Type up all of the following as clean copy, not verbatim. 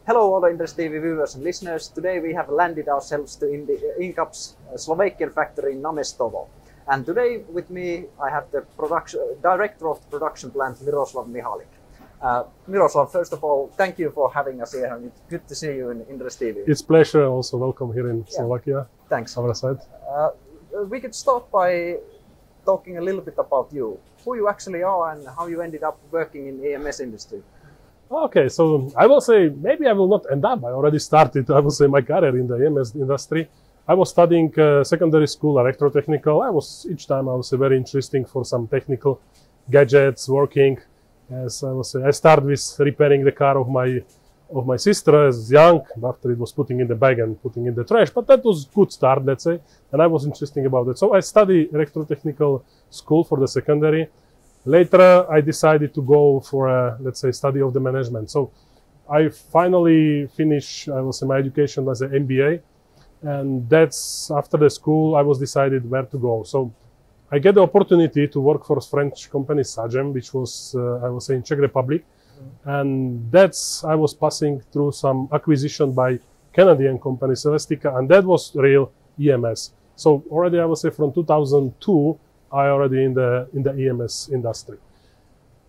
Hello all Industry TV viewers and listeners. Today we have landed ourselves to Incap's Slovakian factory in Námestovo. And today with me I have the director of the production plant, Miroslav Michalik. Miroslav, first of all, thank you for having us here. It's good to see you in Industry TV. It's a pleasure. Also welcome here in Slovakia. Thanks. Our side. We could start by talking a little bit about you, who you actually are and how you ended up working in EMS industry. Okay, so I will say maybe I will not end up. I already started, I will say, my career in the EMS industry. I was studying secondary school electrotechnical. Each time I was very interesting for some technical gadgets working. As I was, I started with repairing the car of my sister as young. After it was putting in the bag and putting in the trash, but that was good start, let's say. And I was interested about it. So I studied electrotechnical school for the secondary. Later, I decided to go for a, let's say, study of the management. So I finally finished, I was in my education as an MBA. And that's after the school, I was decided where to go. So I get the opportunity to work for a French company, Sagem, which was, I was in Czech Republic. And I was passing through some acquisition by Canadian company, Celestica, and that was real EMS. So already, I would say from 2002, I already in the EMS industry.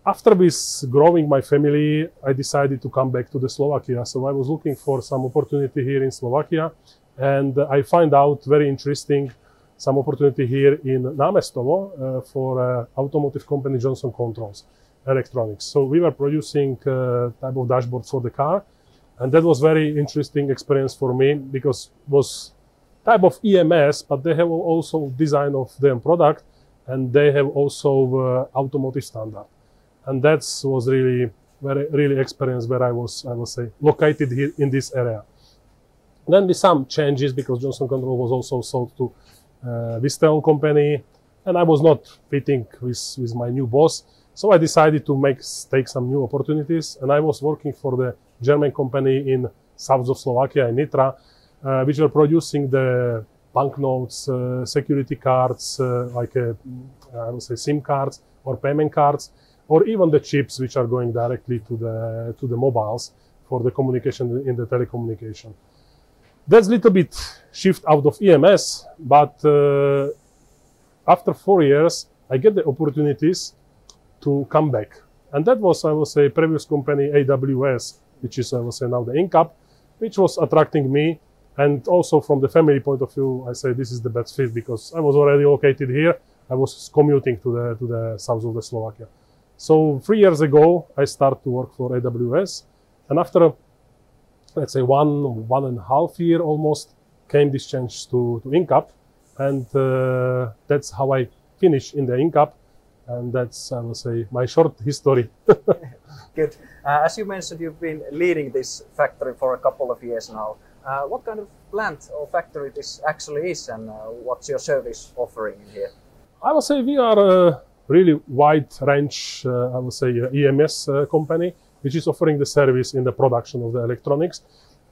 After this growing my family, I decided to come back to the Slovakia. So I was looking for some opportunity here in Slovakia, and I find out very interesting some opportunity here in Námestovo for automotive company Johnson Controls Electronics. So we were producing type of dashboard for the car, and that was very interesting experience for me because it was type of EMS, but they have also design of their product. And they have also automotive standard, and that was really experience where I was say located here in this area. Then with some changes because Johnson Controls was also sold to Visteon company, and I was not fitting with my new boss, so I decided to take some new opportunities, and I was working for the German company in south of Slovakia in Nitra, which were producing the banknotes, security cards, I would say SIM cards or payment cards, or even the chips which are going directly to the mobiles for the communication in the telecommunication. That's a little bit shift out of EMS, but after 4 years, I get the opportunities to come back. And that was, I would say, previous company AWS, which is, I would say, now the Incap, which was attracting me. And also from the family point of view, I say this is the best fit because I was already located here. I was commuting to the south of the Slovakia. So 3 years ago, I started to work for AWS. And after, let's say, one and a half year almost, came this change to Incap. And that's how I finished in the Incap. And that's, I would say, my short history. Good. As you mentioned, you've been leading this factory for a couple of years now. What kind of plant or factory this actually is, and what's your service offering in here? I would say we are a really wide range, I would say, EMS company, which is offering the service in the production of the electronics.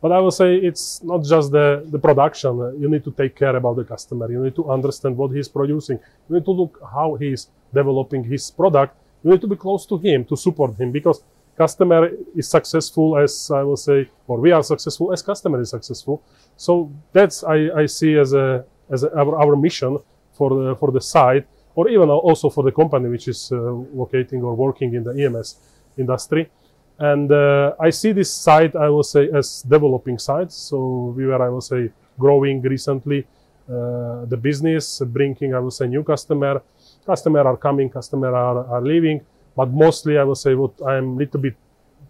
But I would say it's not just the production. You need to take care about the customer. You need to understand what he's producing. You need to look how he's developing his product. You need to be close to him to support him because customer is successful as I will say, or we are successful as customer is successful. So that's I see as our mission for the site, or even also for the company which is locating or working in the EMS industry. And I see this site, I will say, as developing site. So we were, I will say, growing recently the business, bringing, I will say, new customer are coming, customer are leaving. But mostly, I will say, what I'm a little bit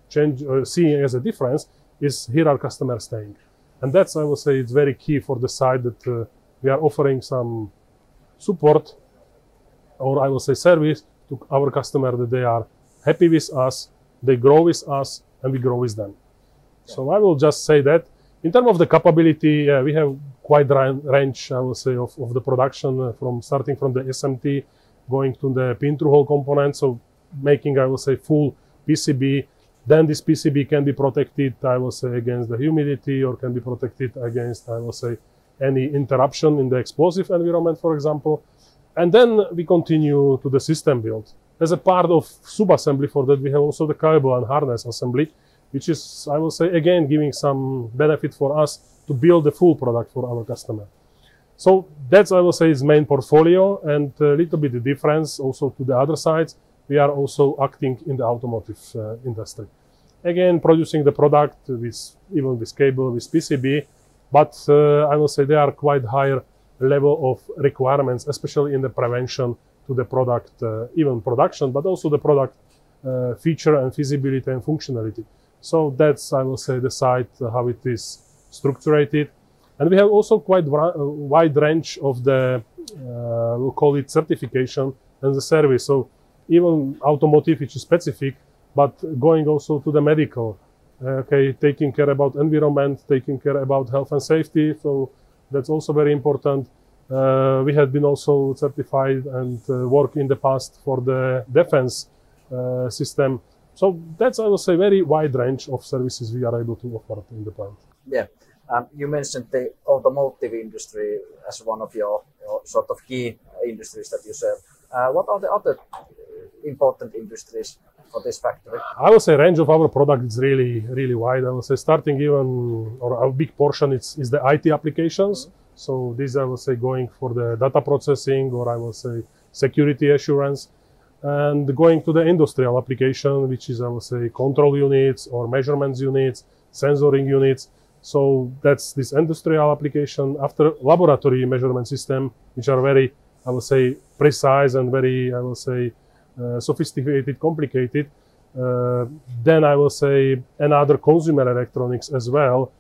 seeing as a difference is here are customers staying. And that's, I will say, it's very key for the side that we are offering some support, or I will say service to our customer that they are happy with us, they grow with us, and we grow with them. Yeah. So I will just say that. In terms of the capability, we have quite range, I will say, of the production starting from the SMT, going to the pin-through-hole component. So making, I will say, full PCB. Then this PCB can be protected, I will say, against the humidity, or can be protected against, I will say, any interruption in the explosive environment, for example. And then we continue to the system build. As a part of sub-assembly for that, we have also the cable and harness assembly, which is, I will say, again, giving some benefit for us to build the full product for our customer. So that's, I will say, is main portfolio, and a little bit the difference also to the other sides. We are also acting in the automotive industry. Again, producing the product with even with cable, with PCB, but I will say they are quite higher level of requirements, especially in the prevention to the product, even production, but also the product feature and feasibility and functionality. So that's, I will say, the side how it is structured. And we have also quite a wide range of the, we'll call it certification and the service. So even automotive, which is specific, but going also to the medical, okay, taking care about environment, taking care about health and safety. So that's also very important. We have been also certified and work in the past for the defense system. So that's, I will say, very wide range of services we are able to offer in the plant. Yeah. You mentioned the automotive industry as one of your sort of key industries that you serve. What are the other important industries for this factory? I will say range of our product is really wide. I will say starting even, or a big portion is the IT applications. So these, I will say, going for the data processing, or I will say security assurance, and going to the industrial application, which is, I will say, control units or measurements units, sensoring units. So that's this industrial application. After laboratory measurement system, which are very, I will say, precise and very, I will say, sophisticated, complicated. Then I will say another consumer electronics as well.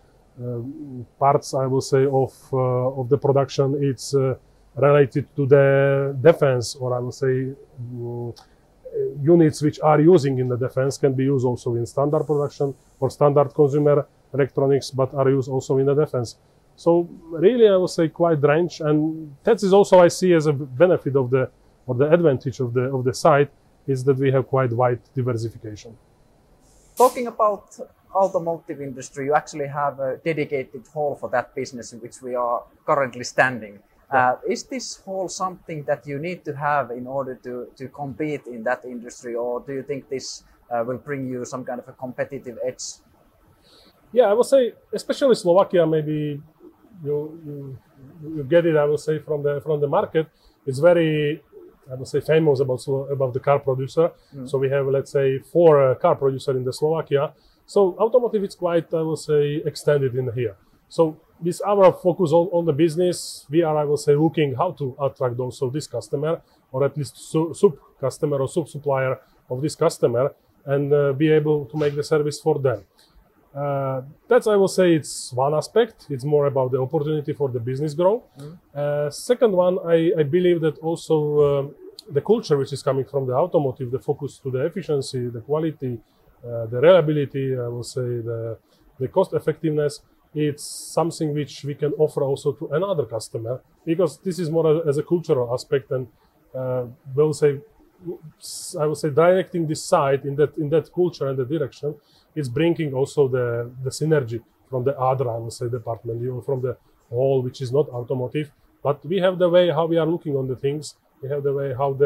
Parts, I will say, of the production, it's related to the defense, or I will say units which are using in the defense can be used also in standard production or standard consumer electronics, but are used also in the defense. So really, I will say quite range, and that is also I see as a benefit of the, or the advantage of the site, is that we have quite wide diversification. Talking about automotive industry, you actually have a dedicated hall for that business in which we are currently standing. Is this hall something that you need to have in order to compete in that industry, or do you think this will bring you some kind of a competitive edge? Yeah, I will say, especially Slovakia, maybe you get it, I will say, from the market. It's very, I will say, famous about the car producer. So we have, let's say, 4 car producers in the Slovakia. So automotive is quite, I will say, extended in here. So this our focus on the business. We are, I will say, looking how to attract also this customer, or at least sub-customer or sub-supplier of this customer, and be able to make the service for them. That's, I will say, it's one aspect. It's more about the opportunity for the business growth. Second one, I believe that also the culture which is coming from the automotive, the focus to the efficiency, the quality, the reliability, I will say the cost effectiveness, it's something which we can offer also to another customer, because this is more as a cultural aspect, and we'll say, I will say, directing this site in that culture and the direction, it's bringing also the synergy from the other, I will say, department, even from the whole, which is not automotive. But we have the way how we are looking on the things. We have the way how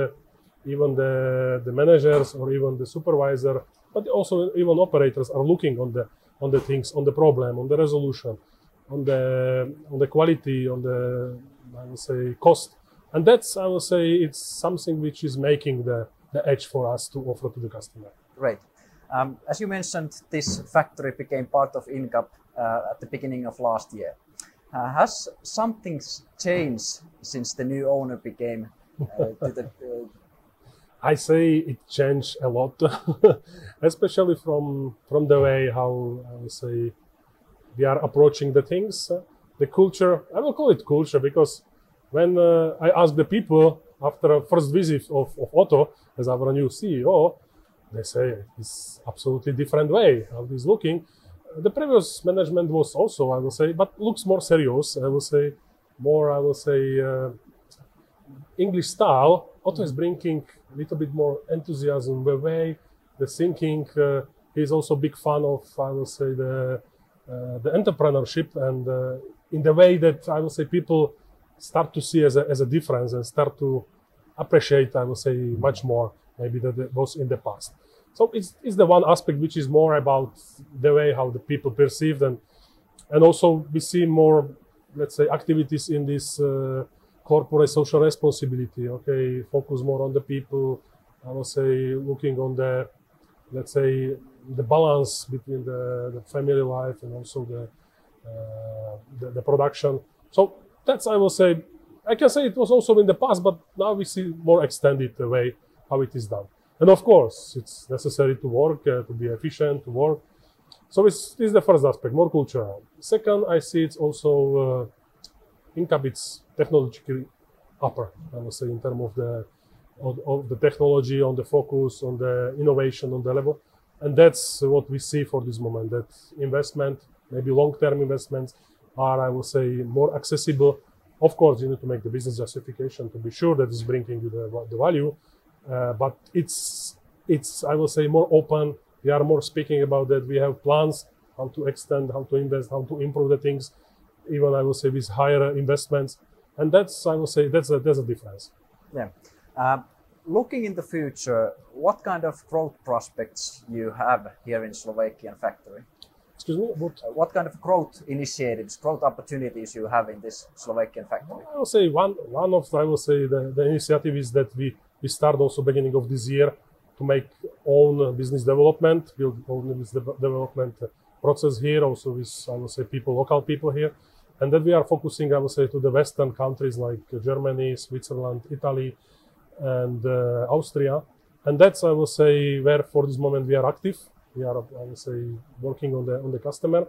even the managers or even the supervisor, but also even operators are looking on the things, on the problem, on the resolution, on the quality, on the, I will say, cost. And that's, I will say, it's something which is making the edge for us to offer to the customer. Great. As you mentioned, this factory became part of Incap at the beginning of last year. Has something changed since the new owner became? I say it changed a lot, especially from the way how, I will say, we are approaching the things. The culture, I will call it culture, because when I ask the people after a first visit of Otto as our new CEO, they say it's absolutely different way how it is looking. The previous management was also, I will say, but looks more serious. I will say more, I will say, English style. Otto is bringing a little bit more enthusiasm, the way, the thinking. He's also a big fan of, I will say, the entrepreneurship, and in the way that, I will say, people start to see as a difference and start to appreciate, I will say, much more maybe than it was in the past. So it's the one aspect which is more about the way how the people perceive them. And also we see more, let's say, activities in this corporate social responsibility, okay, focus more on the people, I would say looking on the, let's say, the balance between the family life and also the production. So that's, I will say, I can say it was also in the past, but now we see more extended the way how it is done. And of course, it's necessary to work, to be efficient, to work. So this is the first aspect, more cultural. Second, I see it's also Incap, it's technologically upper, I would say, in terms of the technology, on the focus, on the innovation, on the level. And that's what we see for this moment, that investment, maybe long-term investments are, I would say, more accessible. Of course, you need to make the business justification to be sure that it's bringing you the value, but it's, I will say, more open. We are more speaking about that. We have plans how to extend, how to invest, how to improve the things, even, I will say, with higher investments. And that's, I will say, that's a difference. Yeah. Looking in the future, what kind of growth prospects you have here in Slovakian factory? Excuse me? What kind of growth initiatives, growth opportunities you have in this Slovakian factory? I will say one of, I will say, the initiative is that we start also beginning of this year to make own business development, build own business development process here, also with, I will say, local people here. And that we are focusing, I will say, to the Western countries like Germany, Switzerland, Italy, and Austria. And that's, I will say, where for this moment we are active. We are, I will say, working on the customer.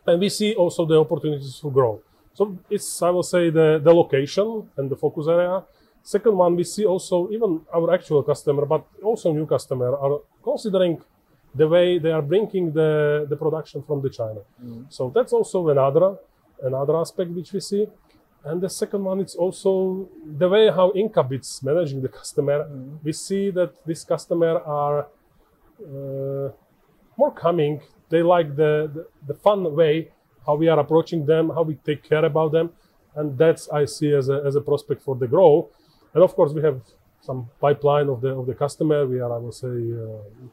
And we see also the opportunities to grow. So it's, I will say, the location and the focus area. Second one, we see also even our actual customer, but also new customer are considering the way they are bringing the production from the China. So that's also another aspect which we see. And the second one, it's also the way how Incap is managing the customer. We see that this customer are more coming. They like the fun way how we are approaching them, how we take care about them. And that's, I see, as a prospect for the growth. And of course, we have some pipeline of the customer. We are, I will say,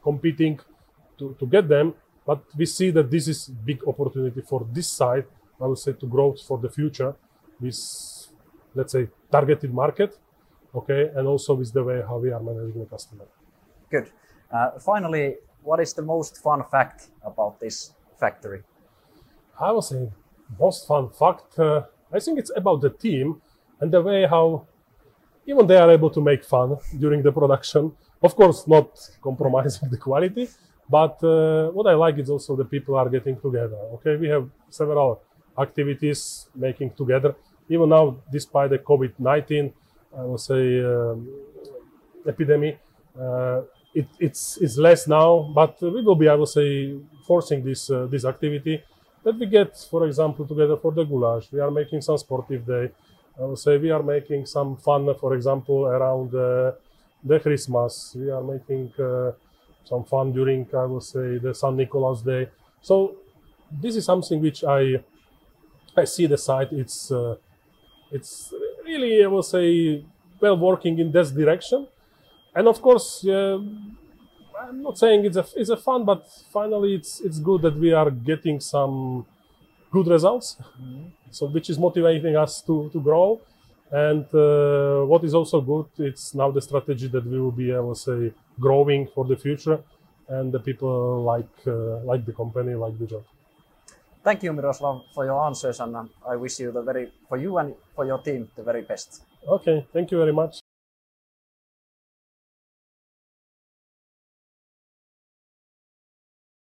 competing to get them. But we see that this is big opportunity for this side, I will say, to grow for the future with, let's say, targeted market, okay, and also with the way how we are managing the customer. Good. Finally, what is the most fun fact about this factory? I will say most fun fact, I think it's about the team and the way how even they are able to make fun during the production. Of course, not compromising the quality, but what I like is also the people are getting together. Okay, we have several activities making together. Even now, despite the COVID-19, I will say, epidemic, it's less now, but we will be, I will say, forcing this activity that we get, for example, together for the goulash. We are making some sportive day. I will say we are making some fun, for example, around the Christmas. We are making some fun during, I will say, the St. Nicholas Day. So this is something which I see the site. It's really, I will say, well working in this direction. And of course, I'm not saying it's a fun, but finally it's good that we are getting some good results. So which is motivating us to grow. And what is also good, it's now the strategy that we will be, I will say, growing for the future, and the people like the company, like the job. Thank you, Miroslav, for your answers, and I wish you for you and for your team the very best. Okay, thank you very much.